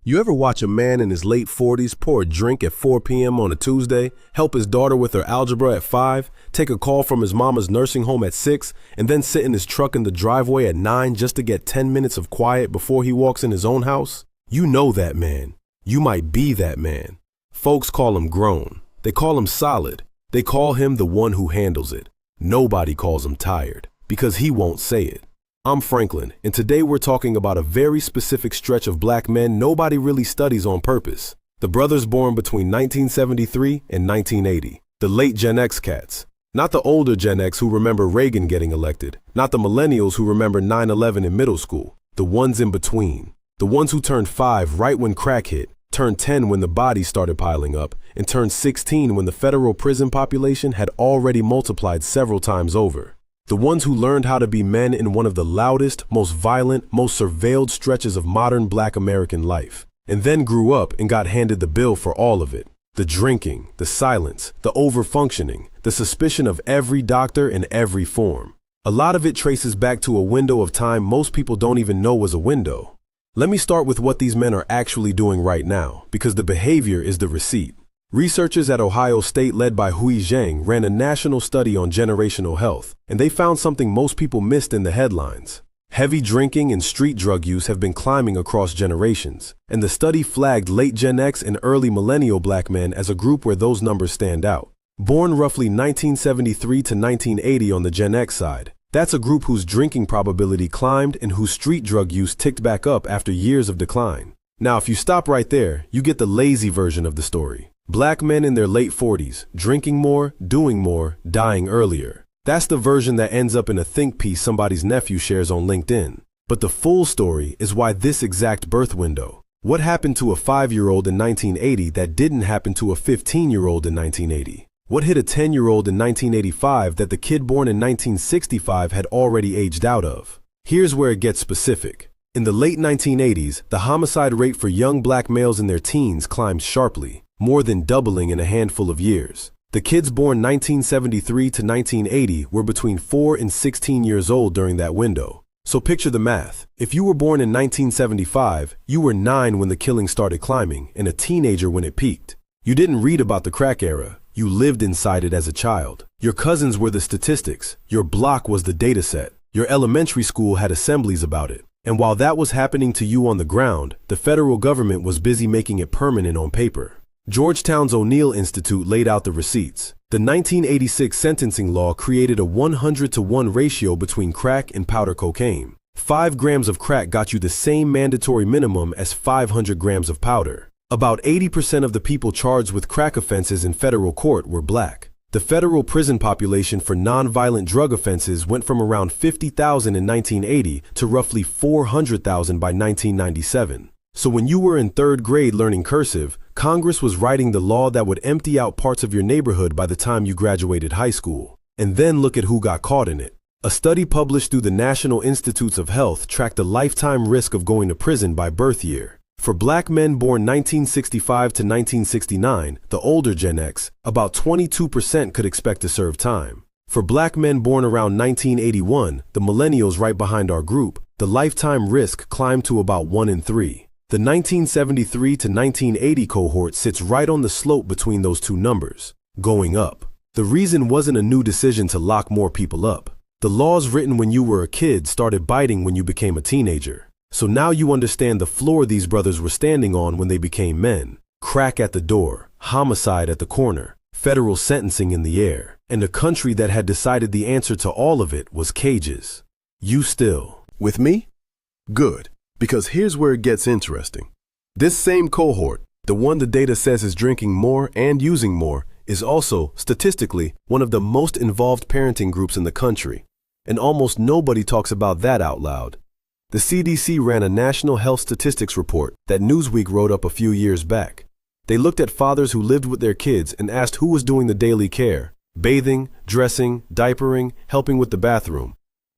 You ever watch a man in his late 40s pour a drink at 4 p.m. on a Tuesday, help his daughter with her algebra at 5, take a call from his mama's nursing home at 6, and then sit in his truck in the driveway at 9 just to get 10 minutes of quiet before he walks in his own house? You know that man. You might be that man. Folks call him grown. They call him solid. They call him the one who handles it. Nobody calls him tired, because he won't say it. I'm Franklin, and today we're talking about a very specific stretch of black men nobody really studies on purpose. The brothers born between 1973 and 1980. The late Gen X cats. Not the older Gen X who remember Reagan getting elected. Not the millennials who remember 9/11 in middle school. The ones in between. The ones who turned 5 right when crack hit, turned 10 when the bodies started piling up, and turned 16 when the federal prison population had already multiplied several times over. The ones who learned how to be men in one of the loudest, most violent, most surveilled stretches of modern black American life, and then grew up and got handed the bill for all of it. The drinking, the silence, the overfunctioning, the suspicion of every doctor in every form. A lot of it traces back to a window of time most people don't even know was a window. Let me start with what these men are actually doing right now, because the behavior is the receipt. Researchers at Ohio State led by Hui Zhang ran a national study on generational health, and they found something most people missed in the headlines. Heavy drinking and street drug use have been climbing across generations, and the study flagged late Gen X and early millennial black men as a group where those numbers stand out. Born roughly 1973 to 1980 on the Gen X side, that's a group whose drinking probability climbed and whose street drug use ticked back up after years of decline. Now, if you stop right there, you get the lazy version of the story. Black men in their late 40s, drinking more, doing more, dying earlier. That's the version that ends up in a think piece somebody's nephew shares on LinkedIn. But the full story is why this exact birth window. What happened to a 5-year-old in 1980 that didn't happen to a 15-year-old in 1980? What hit a 10-year-old in 1985 that the kid born in 1965 had already aged out of? Here's where it gets specific. In the late 1980s, the homicide rate for young black males in their teens climbed sharply, more than doubling in a handful of years. The kids born 1973 to 1980 were between 4 and 16 years old during that window. So picture the math. If you were born in 1975, you were 9 when the killing started climbing and a teenager when it peaked. You didn't read about the crack era. You lived inside it as a child. Your cousins were the statistics. Your block was the data set. Your elementary school had assemblies about it. And while that was happening to you on the ground, the federal government was busy making it permanent on paper. Georgetown's O'Neill Institute laid out the receipts. The 1986 sentencing law created a 100-to-1 ratio between crack and powder cocaine. 5 grams of crack got you the same mandatory minimum as 500 grams of powder. About 80% of the people charged with crack offenses in federal court were black. The federal prison population for nonviolent drug offenses went from around 50,000 in 1980 to roughly 400,000 by 1997. So when you were in 3rd grade learning cursive, Congress was writing the law that would empty out parts of your neighborhood by the time you graduated high school. And then look at who got caught in it. A study published through the National Institutes of Health tracked the lifetime risk of going to prison by birth year. For black men born 1965 to 1969, the older Gen X, about 22% could expect to serve time. For black men born around 1981, the millennials right behind our group, the lifetime risk climbed to about 1 in 3. The 1973 to 1980 cohort sits right on the slope between those two numbers, going up. The reason wasn't a new decision to lock more people up. The laws written when you were a kid started biting when you became a teenager. So now you understand the floor these brothers were standing on when they became men. Crack at the door, homicide at the corner, federal sentencing in the air, and a country that had decided the answer to all of it was cages. You still with me? Good. Because here's where it gets interesting. This same cohort, the one the data says is drinking more and using more, is also, statistically, one of the most involved parenting groups in the country. And almost nobody talks about that out loud. The CDC ran a national health statistics report that Newsweek wrote up a few years back. They looked at fathers who lived with their kids and asked who was doing the daily care, bathing, dressing, diapering, helping with the bathroom.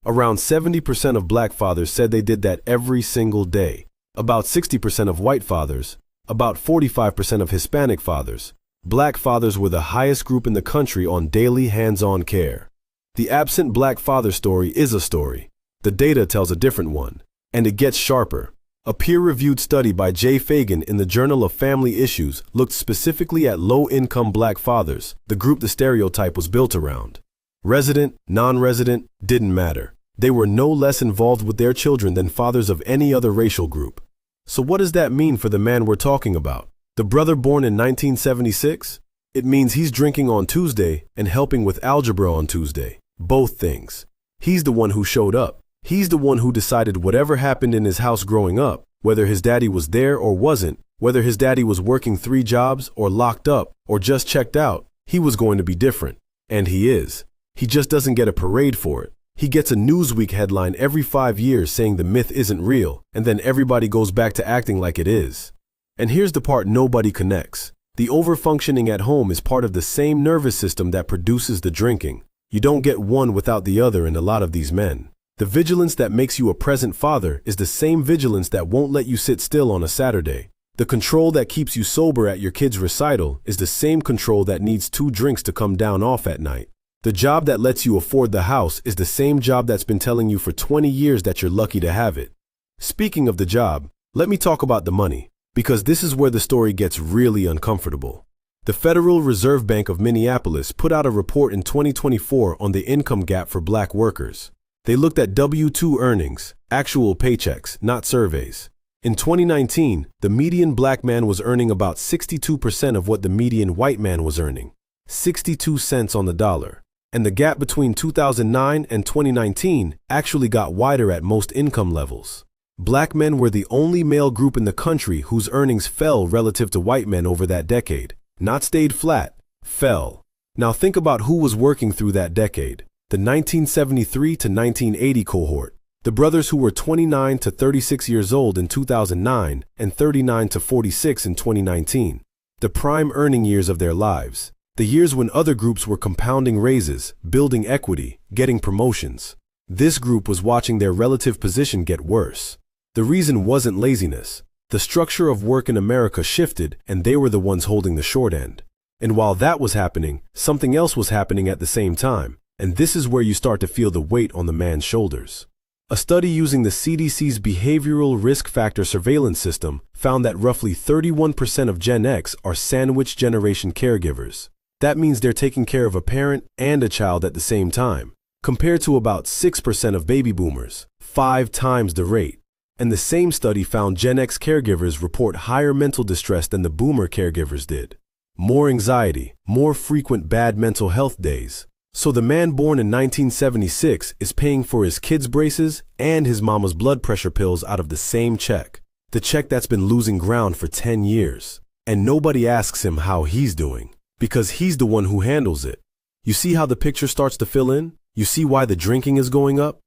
Around 70% of black fathers said they did that every single day. About 60% of white fathers, about 45% of Hispanic fathers. Black fathers were the highest group in the country on daily hands-on care. The absent black father story is a story. The data tells a different one, and it gets sharper. A peer-reviewed study by Jay Fagan in the Journal of Family Issues looked specifically at low-income black fathers, the group the stereotype was built around. Resident, non-resident, didn't matter. They were no less involved with their children than fathers of any other racial group. So what does that mean for the man we're talking about? The brother born in 1976? It means he's drinking on Tuesday and helping with algebra on Tuesday. Both things. He's the one who showed up. He's the one who decided whatever happened in his house growing up, whether his daddy was there or wasn't, whether his daddy was working 3 jobs or locked up or just checked out, he was going to be different. And he is. He just doesn't get a parade for it. He gets a Newsweek headline every 5 years saying the myth isn't real, and then everybody goes back to acting like it is. And here's the part nobody connects. The overfunctioning at home is part of the same nervous system that produces the drinking. You don't get one without the other in a lot of these men. The vigilance that makes you a present father is the same vigilance that won't let you sit still on a Saturday. The control that keeps you sober at your kid's recital is the same control that needs 2 drinks to come down off at night. The job that lets you afford the house is the same job that's been telling you for 20 years that you're lucky to have it. Speaking of the job, let me talk about the money, because this is where the story gets really uncomfortable. The Federal Reserve Bank of Minneapolis put out a report in 2024 on the income gap for black workers. They looked at W-2 earnings, actual paychecks, not surveys. In 2019, the median black man was earning about 62% of what the median white man was earning, 62 cents on the dollar. And the gap between 2009 and 2019 actually got wider at most income levels. Black men were the only male group in the country whose earnings fell relative to white men over that decade. Not stayed flat, fell. Now think about who was working through that decade. The 1973 to 1980 cohort, the brothers who were 29 to 36 years old in 2009 and 39 to 46 in 2019, the prime earning years of their lives, the years when other groups were compounding raises, building equity, getting promotions. This group was watching their relative position get worse. The reason wasn't laziness. The structure of work in America shifted and they were the ones holding the short end. And while that was happening, something else was happening at the same time. And this is where you start to feel the weight on the man's shoulders. A study using the CDC's Behavioral Risk Factor Surveillance System found that roughly 31% of Gen X are sandwich generation caregivers. That means they're taking care of a parent and a child at the same time, compared to about 6% of baby boomers, 5 times the rate. And the same study found Gen X caregivers report higher mental distress than the boomer caregivers did. More anxiety, more frequent bad mental health days. So the man born in 1976 is paying for his kids' braces and his mama's blood pressure pills out of the same check. The check that's been losing ground for 10 years. And nobody asks him how he's doing, because he's the one who handles it. You see how the picture starts to fill in? You see why the drinking is going up?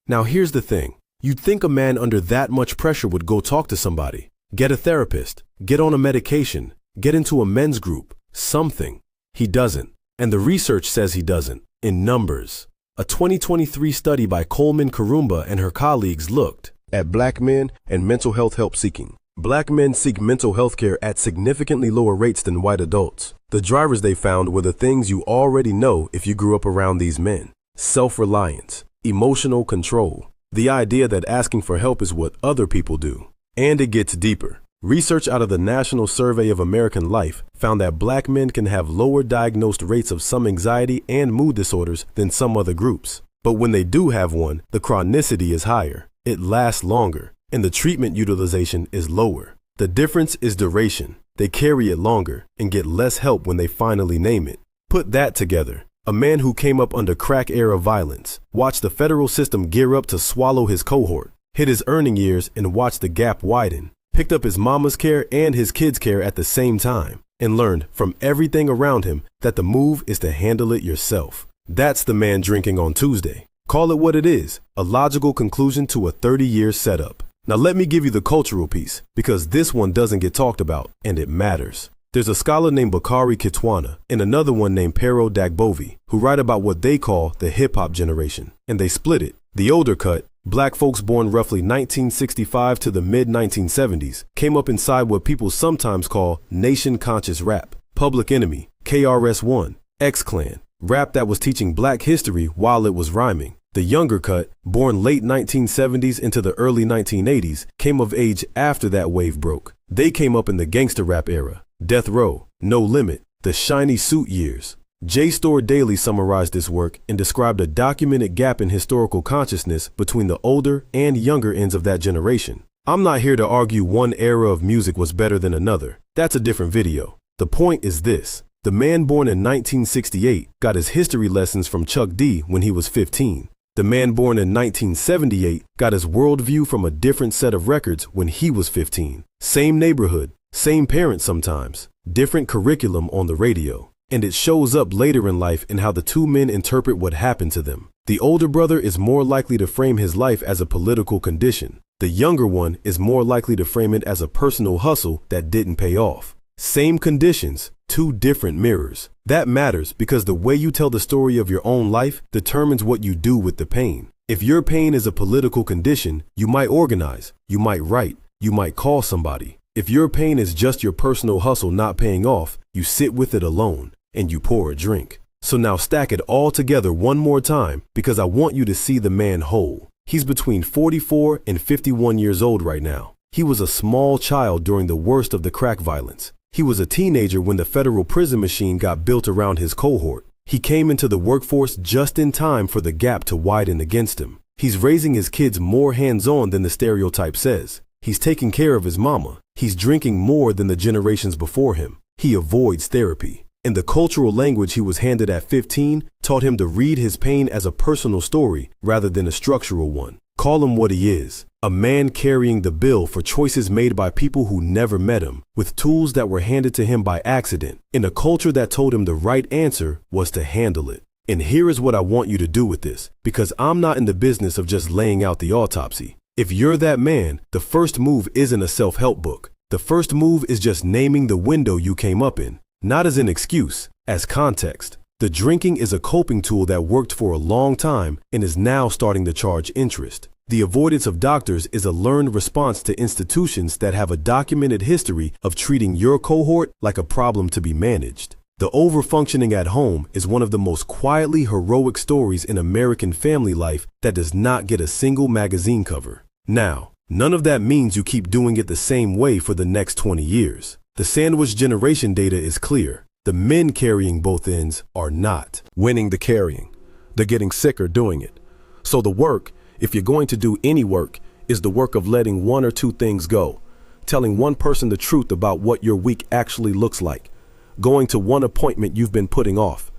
Now here's the thing. You'd think a man under that much pressure would go talk to somebody, get a therapist, get on a medication, get into a men's group, something. He doesn't. And the research says he doesn't, in numbers. A 2023 study by Coleman Karumba and her colleagues looked at black men and mental health help seeking. Black men seek mental health care at significantly lower rates than white adults. The drivers they found were the things you already know if you grew up around these men. Self-reliance, emotional control, the idea that asking for help is what other people do. And it gets deeper. Research out of the National Survey of American Life found that black men can have lower diagnosed rates of some anxiety and mood disorders than some other groups. But when they do have one, the chronicity is higher, it lasts longer, and the treatment utilization is lower. The difference is duration. They carry it longer and get less help when they finally name it. Put that together. A man who came up under crack-era violence, watched the federal system gear up to swallow his cohort, hit his earning years and watched the gap widen, picked up his mama's care and his kids' care at the same time, and learned from everything around him that the move is to handle it yourself. That's the man drinking on Tuesday. Call it what it is, a logical conclusion to a 30-year setup. Now let me give you the cultural piece, because this one doesn't get talked about, and it matters. There's a scholar named Bakari Kitwana and another one named Pero Dagbovi who write about what they call the hip-hop generation, and they split it. The older cut, black folks born roughly 1965 to the mid-1970s, came up inside what people sometimes call nation-conscious rap, Public Enemy, KRS-One, X-Clan, rap that was teaching black history while it was rhyming. The younger cut, born late 1970s into the early 1980s, came of age after that wave broke. They came up in the gangster rap era, Death Row, No Limit, the shiny suit years. JSTOR Daily summarized this work and described a documented gap in historical consciousness between the older and younger ends of that generation. I'm not here to argue one era of music was better than another. That's a different video. The point is this. The man born in 1968 got his history lessons from Chuck D when he was 15. The man born in 1978 got his worldview from a different set of records when he was 15. Same neighborhood, same parents sometimes, different curriculum on the radio. And it shows up later in life in how the two men interpret what happened to them. The older brother is more likely to frame his life as a political condition. The younger one is more likely to frame it as a personal hustle that didn't pay off. Same conditions, two different mirrors. That matters because the way you tell the story of your own life determines what you do with the pain. If your pain is a political condition, you might organize, you might write, you might call somebody. If your pain is just your personal hustle not paying off, you sit with it alone and you pour a drink. So now stack it all together one more time because I want you to see the man whole. He's between 44 and 51 years old right now. He was a small child during the worst of the crack violence. He was a teenager when the federal prison machine got built around his cohort. He came into the workforce just in time for the gap to widen against him. He's raising his kids more hands-on than the stereotype says. He's taking care of his mama. He's drinking more than the generations before him. He avoids therapy. And the cultural language he was handed at 15 taught him to read his pain as a personal story rather than a structural one. Call him what he is, a man carrying the bill for choices made by people who never met him, with tools that were handed to him by accident, in a culture that told him the right answer was to handle it. And here is what I want you to do with this, because I'm not in the business of just laying out the autopsy. If you're that man, the first move isn't a self-help book. The first move is just naming the window you came up in. Not as an excuse, as context. The drinking is a coping tool that worked for a long time and is now starting to charge interest. The avoidance of doctors is a learned response to institutions that have a documented history of treating your cohort like a problem to be managed. The overfunctioning at home is one of the most quietly heroic stories in American family life that does not get a single magazine cover. Now, none of that means you keep doing it the same way for the next 20 years. The sandwich generation data is clear. The men carrying both ends are not winning the carrying. They're getting sicker doing it. So the work, if you're going to do any work, is the work of letting one or two things go. Telling one person the truth about what your week actually looks like. Going to one appointment you've been putting off.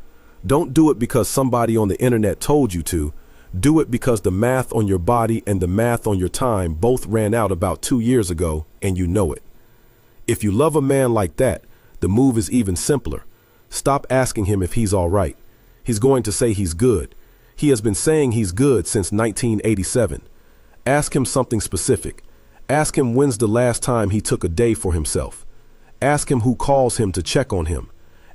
Don't do it because somebody on the internet told you to. Do it because the math on your body and the math on your time both ran out about 2 years ago and you know it. If you love a man like that, the move is even simpler. Stop asking him if he's all right. He's going to say he's good. He has been saying he's good since 1987. Ask him something specific. Ask him when's the last time he took a day for himself. Ask him who calls him to check on him.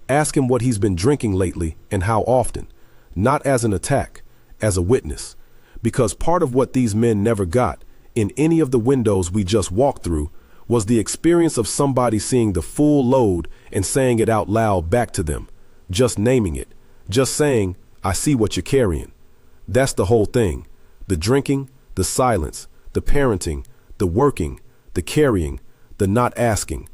Ask him what he's been drinking lately and how often. Not as an attack, as a witness. Because part of what these men never got, in any of the windows we just walked through, was the experience of somebody seeing the full load and saying it out loud back to them. Just naming it. Just saying, I see what you're carrying. That's the whole thing. The drinking, the silence, the parenting, the working, the carrying, the not asking.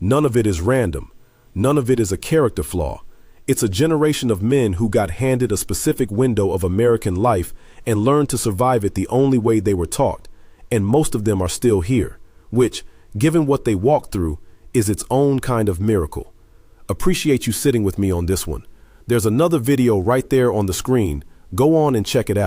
None of it is random. None of it is a character flaw. It's a generation of men who got handed a specific window of American life and learned to survive it the only way they were taught. And most of them are still here, which, given what they walked through, is its own kind of miracle. Appreciate you sitting with me on this one. There's another video right there on the screen. Go on and check it out.